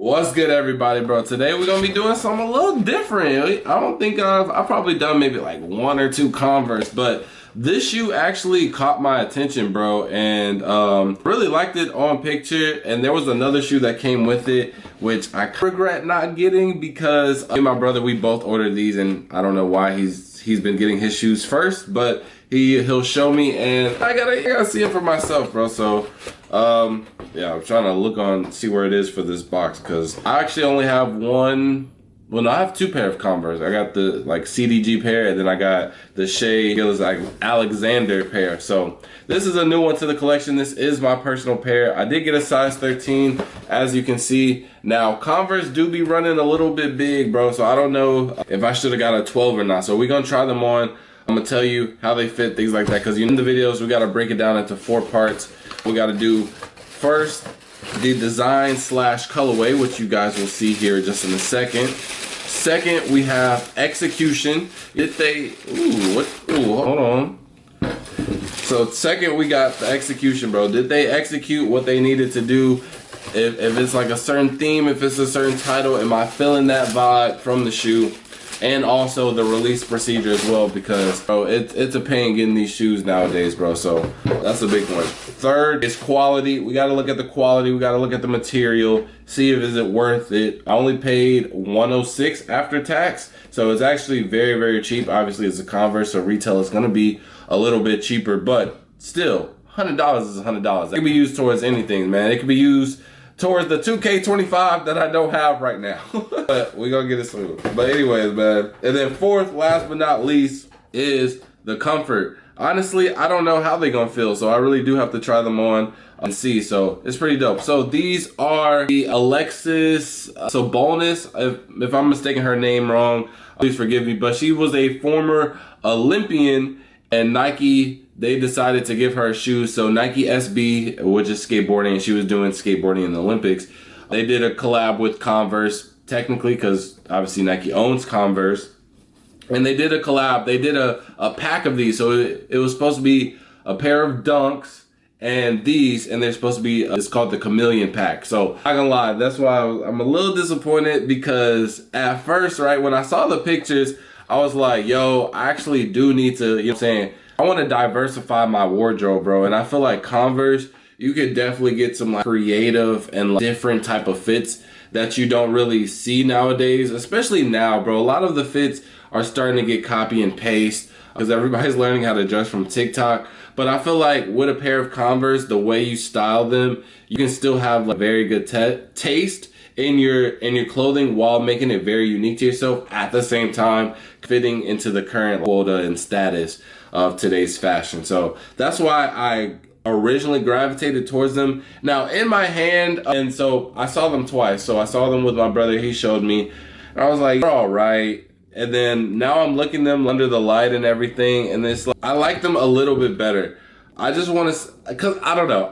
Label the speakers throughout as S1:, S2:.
S1: What's good, everybody, bro? Today we're gonna be doing something a little different. I don't think I've probably done maybe like one or two Converse, but this shoe actually caught my attention, bro, and really liked it on picture. And there was another shoe that came with it, which I regret not getting because me and my brother, we both ordered these, and I don't know why he's been getting his shoes first, but he'll show me, and I gotta see it for myself, bro. So yeah, I'm trying to see where it is for this box, because I actually only have one. Well, no, I have two pair of Converse. I got the like CDG pair, and then I got the Shea Alexander pair. So this is a new one to the collection. This is my personal pair. I did get a size 13, as you can see. Now Converse do be running a little bit big, bro. So I don't know if I should have got a 12 or not. So we're gonna try them on. I'm gonna tell you how they fit, things like that, because in the videos we gotta break it down into 4 parts. We gotta do first the design slash colorway, which you guys will see here just in a second. Second, we have execution. Did they, hold on. So second, we got the execution, bro. Did they execute what they needed to do? If it's like a certain theme, if it's a certain title, am I feeling that vibe from the shoe? And also the release procedure as well, because bro, it's a pain getting these shoes nowadays, bro. So that's a big one. Third is quality. We gotta look at the quality. We gotta look at the material, see if is it worth it. I only paid $106 after tax, so it's actually very, very cheap. Obviously, it's a Converse, so retail is gonna be a little bit cheaper, but still, $100 is $100. It can be used towards anything, man. It can be used towards the 2K25 that I don't have right now. But we're gonna get it soon. But anyways, man. And then fourth, last but not least, is the comfort. Honestly, I don't know how they're gonna feel, so I really do have to try them on and see. So it's pretty dope. So these are the Alexis Bonus. If I'm mistaking her name wrong, please forgive me. But she was a former Olympian, and Nike, they decided to give her a shoe. So Nike SB, which is skateboarding, and she was doing skateboarding in the Olympics. They did a collab with Converse, technically, because obviously Nike owns Converse. And they did a collab. They did a pack of these. So it was supposed to be a pair of Dunks and these, and they're supposed to be, it's called the Chameleon Pack. So not gonna lie, that's why I'm a little disappointed, because at first, right, when I saw the pictures, I was like, yo, I actually do need to, you know what I'm saying? I want to diversify my wardrobe, bro. And I feel like Converse, you could definitely get some like creative and like different type of fits that you don't really see nowadays, especially now, bro. A lot of the fits are starting to get copy and paste because everybody's learning how to dress from TikTok. But I feel like with a pair of Converse, the way you style them, you can still have like very good taste in your clothing while making it very unique to yourself, at the same time fitting into the current quota and status of today's fashion. So that's why I originally gravitated towards them. Now in my hand, and so I saw them twice. So I saw them with my brother, he showed me, and I was like, they're all right. And then now I'm looking them under the light and everything, and it's like, I like them a little bit better. I just want to, because I don't know,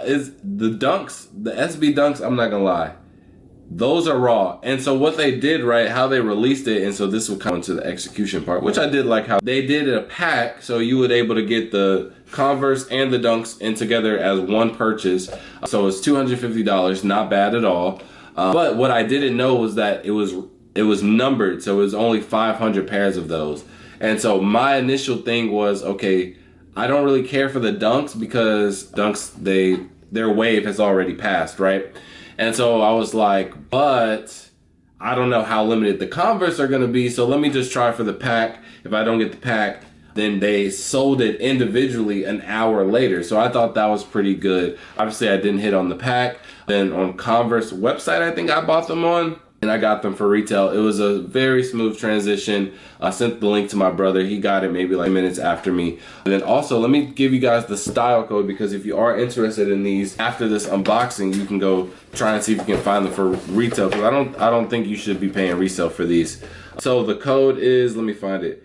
S1: is the Dunks, the SB Dunks, I'm not gonna lie, those are raw. And so what they did, right, how they released it, and so this will come into the execution part, which I did like how they did a pack, so you would able to get the Converse and the Dunks in together as one purchase. So it's $250, not bad at all. But what I didn't know was that it was numbered, so it was only 500 pairs of those. And so my initial thing was, okay, I don't really care for the Dunks, because Dunks, their wave has already passed, right? And so I was like, but I don't know how limited the Converse are gonna be, so let me just try for the pack. If I don't get the pack, then they sold it individually an hour later. So I thought that was pretty good. Obviously I didn't hit on the pack. Then on Converse website, I think I bought them on, and I got them for retail. It was a very smooth transition. I sent the link to my brother. He got it maybe like minutes after me. And then also, let me give you guys the style code, because if you are interested in these, after this unboxing, you can go try and see if you can find them for retail, because I don't think you should be paying resale for these. So the code is, let me find it,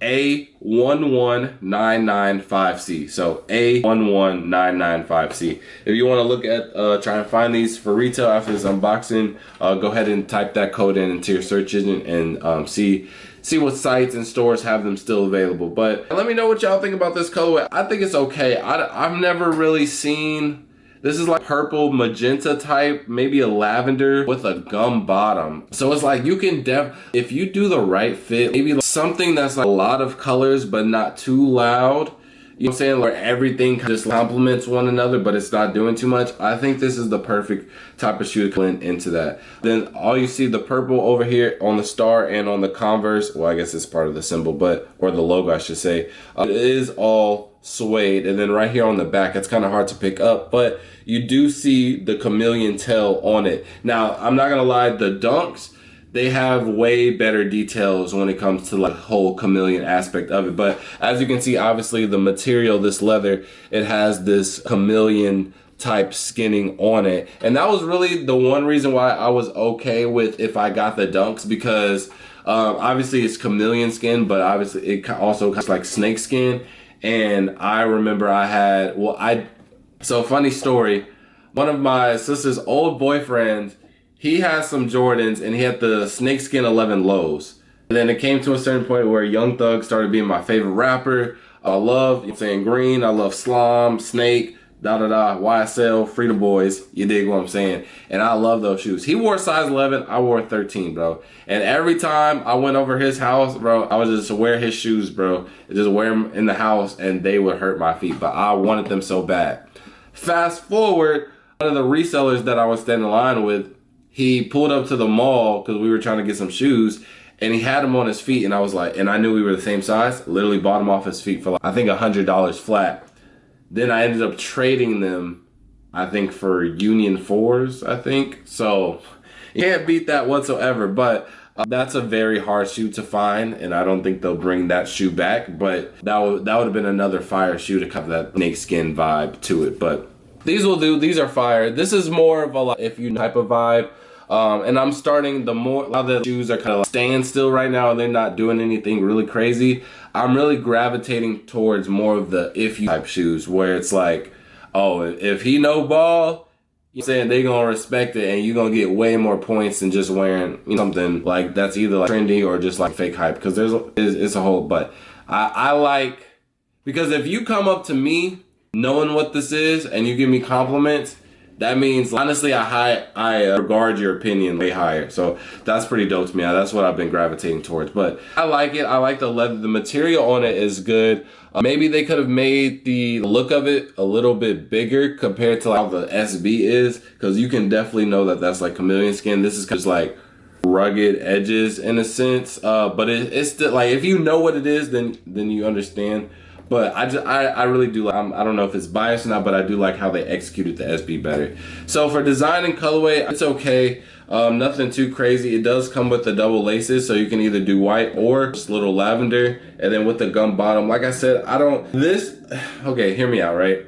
S1: A11995C. So A11995C. If you want to look at try and find these for retail after this unboxing, go ahead and type that code into your search engine and see what sites and stores have them still available. But let me know what y'all think about this colorway. I think it's okay. I've never really seen This is like purple magenta type, maybe a lavender with a gum bottom. So it's like you can if you do the right fit, maybe like something that's like a lot of colors but not too loud. You know what I'm saying? Where everything just complements one another, but it's not doing too much. I think this is the perfect type of shoe to blend into that. Then all you see the purple over here on the star and on the Converse. Well, I guess it's part of the symbol, but, or the logo, I should say. It is all suede. And then right here on the back, it's kind of hard to pick up, but you do see the chameleon tail on it. Now, I'm not gonna lie, the Dunks, they have way better details when it comes to like the whole chameleon aspect of it. But as you can see, obviously the material, this leather, it has this chameleon type skinning on it. And that was really the one reason why I was okay with if I got the Dunks, because obviously it's chameleon skin, but obviously it also has like snake skin. And I remember I had, so funny story, one of my sister's old boyfriends, he had some Jordans and he had the snakeskin 11 lows. And then it came to a certain point where Young Thug started being my favorite rapper. I love, you know, saying Green, I love Slime, Snake, YSL, Free the Boys, you dig what I'm saying? And I love those shoes. He wore size 11, I wore 13, bro. And every time I went over his house, bro, I would just wear his shoes, bro. Just wear them in the house and they would hurt my feet, but I wanted them so bad. Fast forward, one of the resellers that I was standing in line with, he pulled up to the mall because we were trying to get some shoes and he had them on his feet, and I was like, and I knew we were the same size, literally bought them off his feet for like, I think $100 flat. Then I ended up trading them, I think for Union 4s, I think. So you can't beat that whatsoever, but that's a very hard shoe to find, and I don't think they'll bring that shoe back, but that would have been another fire shoe to have that snakeskin vibe to it. But these will do, these are fire. This is more of a like, if you type of vibe. And I'm starting, a lot of the shoes are kind of like standstill right now and they're not doing anything really crazy. I'm really gravitating towards more of the if you type shoes where it's like, oh, if he know ball, you're saying they're gonna respect it and you're gonna get way more points than just wearing, you know, something like that's either like trendy or just like fake hype, because it's a whole, but I like, because if you come up to me knowing what this is and you give me compliments, that means, honestly, I regard your opinion way higher. So that's pretty dope to me. That's what I've been gravitating towards. But I like it. I like the leather. The material on it is good. Maybe they could have made the look of it a little bit bigger compared to how the SB is, because you can definitely know that that's like chameleon skin. This is just like rugged edges in a sense. But it's still like, if you know what it is, then you understand. But I really do like, I don't know if it's biased or not, but I do like how they executed the SB better. So for design and colorway, it's okay. Nothing too crazy. It does come with the double laces, so you can either do white or just little lavender. And then with the gum bottom, like I said, okay, hear me out, right?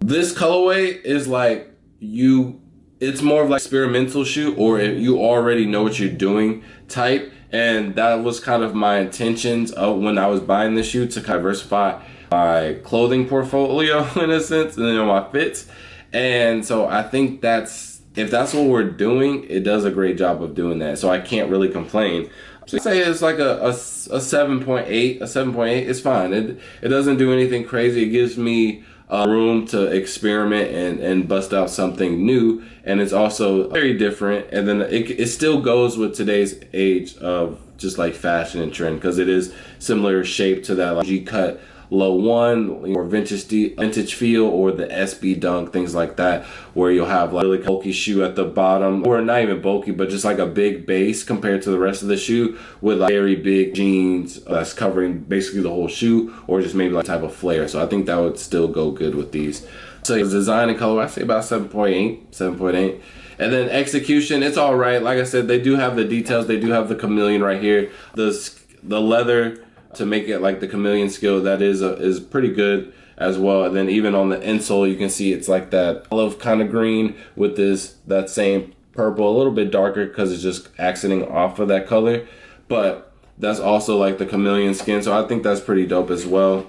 S1: This colorway is like, it's more of like experimental shoe, or if you already know what you're doing type. And that was kind of my intentions of when I was buying this shoe, to diversify my clothing portfolio in a sense, and then my fits. And so I think if that's what we're doing, it does a great job of doing that. So I can't really complain. So say it's like a 7.8, a 7.8, it's fine. It doesn't do anything crazy. It gives me room to experiment and bust out something new, and it's also very different. And then it still goes with today's age of just like fashion and trend, because it is similar shape to that like G-cut low one or vintage feel, or the SB Dunk, things like that, where you'll have like really bulky shoe at the bottom, or not even bulky, but just like a big base compared to the rest of the shoe, with like very big jeans that's covering basically the whole shoe, or just maybe like type of flare. So I think that would still go good with these. So design and color, I say about 7.8. And then execution, it's all right. Like I said, they do have the details. They do have the chameleon right here. The leather to make it like the chameleon skill, that is pretty good as well. And then even on the insole, you can see it's like that olive kind of green with that same purple, a little bit darker because it's just accenting off of that color. But that's also like the chameleon skin, so I think that's pretty dope as well.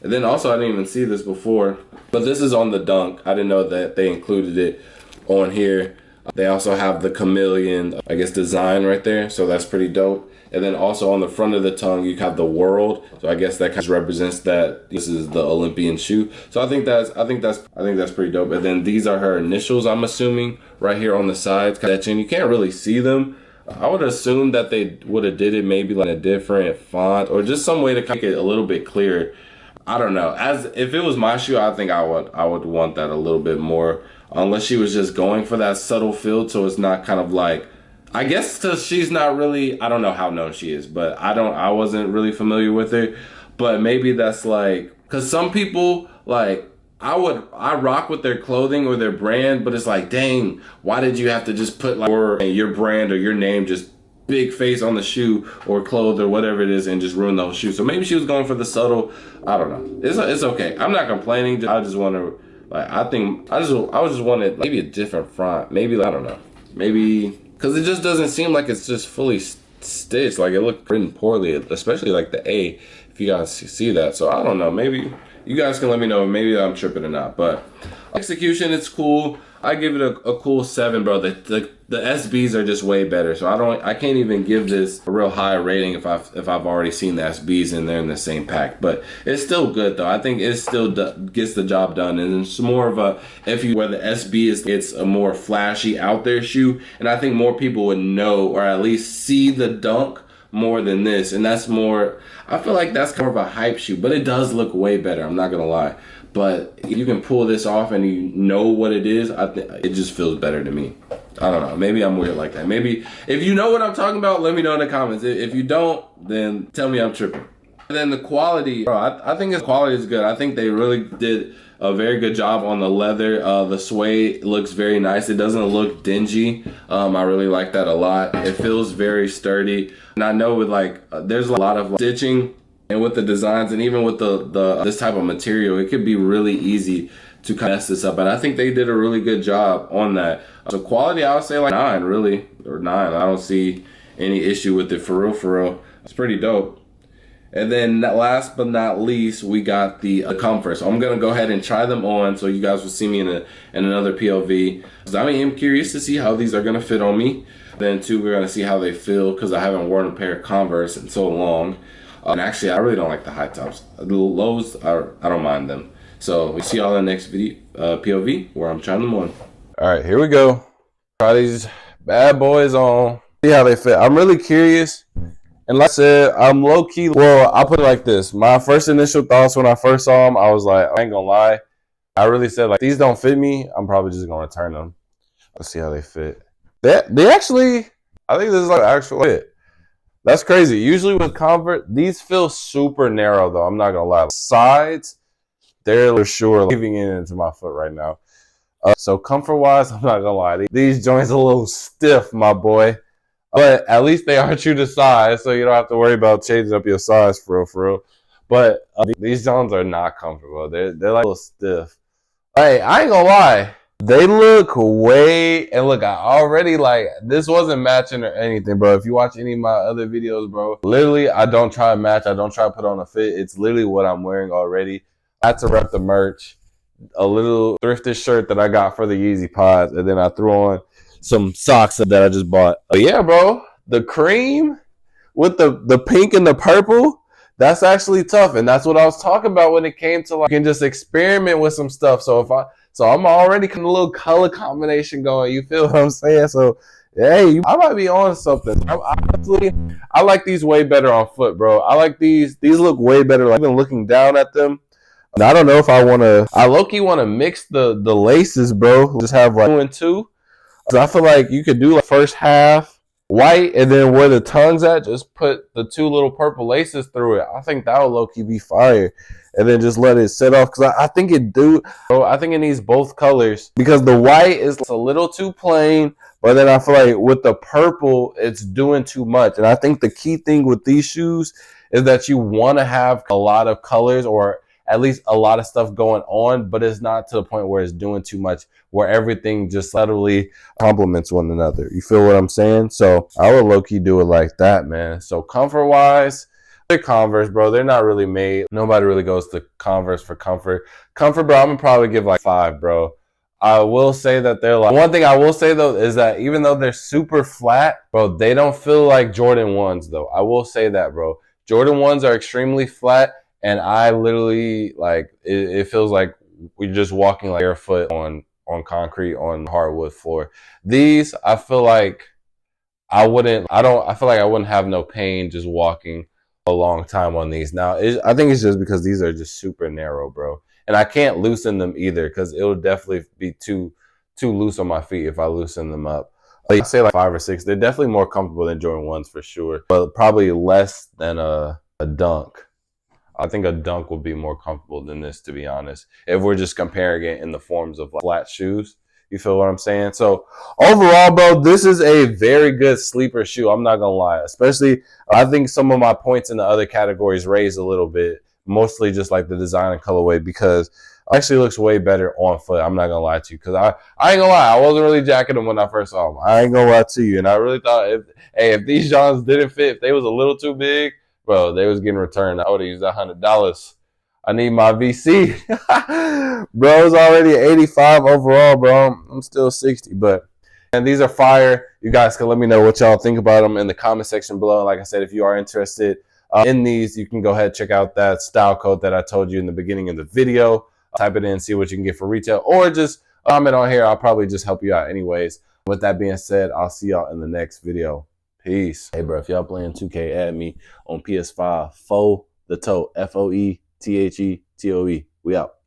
S1: And then also, I didn't even see this before, but this is on the Dunk. I didn't know that they included it on here. They also have the chameleon, I guess, design right there. So that's pretty dope. And then also on the front of the tongue, you have the world. So I guess that kind of represents that this is the Olympian shoe. So I think that's pretty dope. And then these are her initials, I'm assuming, right here on the sides. You can't really see them. I would assume that they would have did it maybe like a different font or just some way to make it a little bit clearer. I don't know. As if it was my shoe, I think I would want that a little bit more. Unless she was just going for that subtle feel, so it's not kind of like, I guess she's not really, I don't know how known she is, but I wasn't really familiar with her. But maybe that's like, cause some people like, I rock with their clothing or their brand, but it's like, dang, why did you have to just put like your brand or your name just big face on the shoe or clothes or whatever it is and just ruin the whole shoe? So maybe she was going for the subtle. I don't know. It's okay. I'm not complaining. I just want to like I just wanted maybe a different font. Maybe I don't know. Maybe because it just doesn't seem like it's just fully stitched. Like it looked written poorly, especially like the A. If you guys see that, so I don't know. Maybe you guys can let me know. Maybe I'm tripping or not. But execution, it's cool. I give it a cool 7, bro. The SBs are just way better. So I can't even give this a real high rating if I've already seen the SBs and they're in the same pack. But it's still good though. I think it still gets the job done. And it's more of a where the SB it's a more flashy out there shoe. And I think more people would know or at least see the dunk more than this. And that's more, I feel like that's more of a hype shoe, but it does look way better. I'm not gonna lie. But you can pull this off and you know what it is. I think it just feels better to me. I don't know. Maybe I'm weird like that. Maybe if you know what I'm talking about, let me know in the comments. If you don't, then tell me I'm tripping. And then the quality, bro, I think the quality is good. I think they really did a very good job on the leather. The suede looks very nice. It doesn't look dingy. I really like that a lot. It feels very sturdy. And I know with like, there's a lot of stitching. And with the designs and even with the this type of material, it could be really easy to kind of mess this up. And I think they did a really good job on that. So quality, I would say like 9, really, or 9. I don't see any issue with it for real, for real. It's pretty dope. And then last but not least, we got the Converse. So I'm gonna go ahead and try them on, so you guys will see me in another POV. So I am curious to see how these are gonna fit on me. Then too, we're gonna see how they feel because I haven't worn a pair of Converse in so long. And actually, I really don't like the high tops. The lows, I don't mind them. So we see y'all in the next video, POV, where I'm trying them on. All right, here we go. Try these bad boys on. See how they fit. I'm really curious. And like I said, I'm low key. Well, I'll put it like this. My first initial thoughts when I first saw them, I was like, I ain't gonna lie. I really said like, these don't fit me. I'm probably just gonna return them. Let's see how they fit. They actually, I think this is like actual fit. That's crazy. Usually with Converse, these feel super narrow though. I'm not gonna lie. Sides, they're for sure leaving it into my foot right now. So comfort wise, I'm not gonna lie. These joints are a little stiff, my boy. But at least they are true to size, so you don't have to worry about changing up your size for real. But these joints are not comfortable. They're like a little stiff. Hey, I ain't gonna lie. They look way, and look, I already like, this wasn't matching or anything, bro. If you watch any of my other videos, bro, literally, I don't try to match. I don't try to put on a fit. It's literally what I'm wearing already. I had to rep the merch, a little thrifted shirt that I got for the Yeezy Pods, and then I threw on some socks that I just bought. But yeah, bro, the cream with the pink and the purple, that's actually tough. And that's what I was talking about when it came to like, you can just experiment with some stuff. So I'm already kind of a little color combination going. You feel what I'm saying? So, hey, I might be on something. I like these way better on foot, bro. I like these. These look way better. Like, even looking down at them. And I don't know if I want to. I low-key want to mix the laces, bro. Just have like 2 and 2. So I feel like you could do like first half white, and then where the tongue's at, just put the 2 little purple laces through it. I think that would low-key be fire. And then just let it set off, because I think it needs both colors, because the white is a little too plain, but then I feel like with the purple it's doing too much. And I think the key thing with these shoes is that you want to have a lot of colors, or at least a lot of stuff going on, but it's not to the point where it's doing too much, where everything just subtly complements one another. You feel what I'm saying? So I would low-key do it like that, man. So comfort wise, they're Converse, bro. They're not really made. Nobody really goes to Converse for comfort. Comfort, bro, I'm gonna probably give like 5, bro.
S2: I will say that they're like, one thing I will say though is that even though they're super flat, bro, they don't feel like Jordan 1s though. I will say that, bro. Jordan 1s are extremely flat, and I literally like it feels like we're just walking like barefoot on concrete on hardwood floor. These, I feel like I feel like I wouldn't have no pain just walking a long time on these. Now, I think it's just because these are just super narrow, bro. And I can't loosen them either because it'll definitely be too loose on my feet if I loosen them up. Like, I say like 5 or 6. They're definitely more comfortable than Jordan 1s for sure, but probably less than a dunk. I think a dunk would be more comfortable than this, to be honest. If we're just comparing it in the forms of like flat shoes, you feel what I'm saying? So overall, bro, this is a very good sleeper shoe. I'm not gonna lie. Especially, I think some of my points in the other categories raised a little bit, mostly just like the design and colorway, because it actually looks way better on foot. I'm not gonna lie to you, because I ain't gonna lie, I wasn't really jacking them when I first saw them. I ain't gonna lie to you, and I really thought if these Johns didn't fit, if they was a little too big, bro, they was getting returned. I would have used $100. I need my VC. Bro, it's already 85 overall, bro. I'm still 60, but and these are fire. You guys can let me know what y'all think about them in the comment section below. Like I said, if you are interested in these, you can go ahead and check out that style code that I told you in the beginning of the video. Type it in, see what you can get for retail, or just comment on here. I'll probably just help you out anyways. With that being said, I'll see y'all in the next video. Peace. Hey, bro, if y'all playing 2K, add me on PS5. Foe the Toe. FOETHETOE. We out.